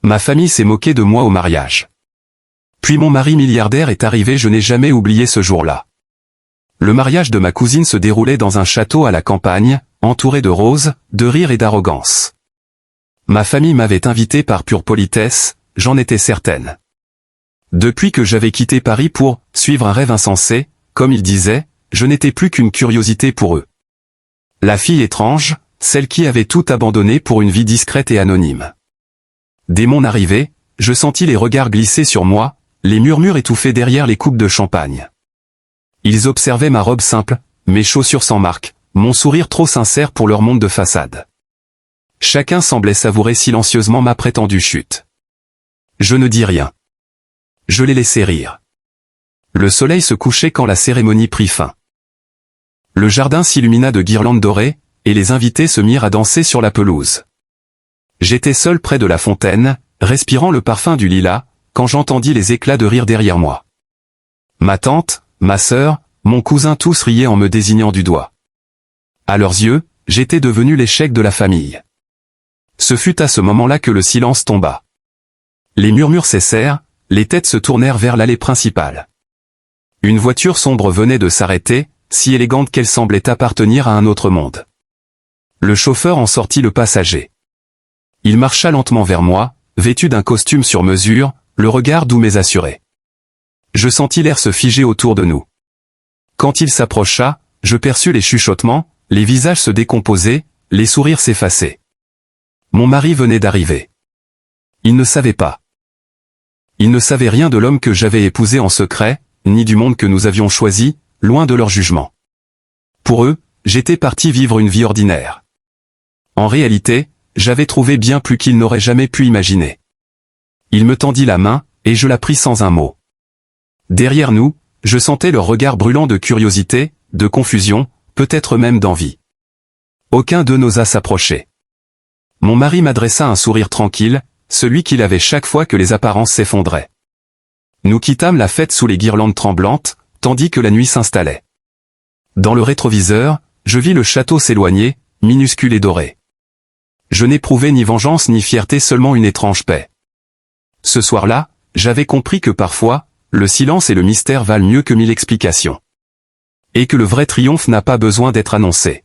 Ma famille s'est moquée de moi au mariage. Puis mon mari milliardaire est arrivé, je n'ai jamais oublié ce jour-là. Le mariage de ma cousine se déroulait dans un château à la campagne, entouré de roses, de rires et d'arrogance. Ma famille m'avait invité par pure politesse, j'en étais certaine. Depuis que j'avais quitté Paris pour « suivre un rêve insensé », comme ils disaient, je n'étais plus qu'une curiosité pour eux. La fille étrange, celle qui avait tout abandonné pour une vie discrète et anonyme. Dès mon arrivée, je sentis les regards glisser sur moi, les murmures étouffés derrière les coupes de champagne. Ils observaient ma robe simple, mes chaussures sans marque, mon sourire trop sincère pour leur monde de façade. Chacun semblait savourer silencieusement ma prétendue chute. Je ne dis rien. Je les laissais rire. Le soleil se couchait quand la cérémonie prit fin. Le jardin s'illumina de guirlandes dorées, et les invités se mirent à danser sur la pelouse. J'étais seul près de la fontaine, respirant le parfum du lilas, quand j'entendis les éclats de rire derrière moi. Ma tante, ma sœur, mon cousin tous riaient en me désignant du doigt. À leurs yeux, j'étais devenu l'échec de la famille. Ce fut à ce moment-là que le silence tomba. Les murmures cessèrent, les têtes se tournèrent vers l'allée principale. Une voiture sombre venait de s'arrêter, si élégante qu'elle semblait appartenir à un autre monde. Le chauffeur en sortit le passager. Il marcha lentement vers moi, vêtu d'un costume sur mesure, le regard doux mais assuré. Je sentis l'air se figer autour de nous. Quand il s'approcha, je perçus les chuchotements, les visages se décomposer, les sourires s'effacer. Mon mari venait d'arriver. Il ne savait pas. Il ne savait rien de l'homme que j'avais épousé en secret, ni du monde que nous avions choisi, loin de leur jugement. Pour eux, j'étais parti vivre une vie ordinaire. En réalité, j'avais trouvé bien plus qu'ils n'auraient jamais pu imaginer. Il me tendit la main, et je la pris sans un mot. Derrière nous, je sentais leur regard brûlant de curiosité, de confusion, peut-être même d'envie. Aucun d'eux n'osa s'approcher. Mon mari m'adressa un sourire tranquille, celui qu'il avait chaque fois que les apparences s'effondraient. Nous quittâmes la fête sous les guirlandes tremblantes, tandis que la nuit s'installait. Dans le rétroviseur, je vis le château s'éloigner, minuscule et doré. Je n'éprouvais ni vengeance ni fierté, seulement une étrange paix. Ce soir-là, j'avais compris que parfois, le silence et le mystère valent mieux que 1000 explications. Et que le vrai triomphe n'a pas besoin d'être annoncé.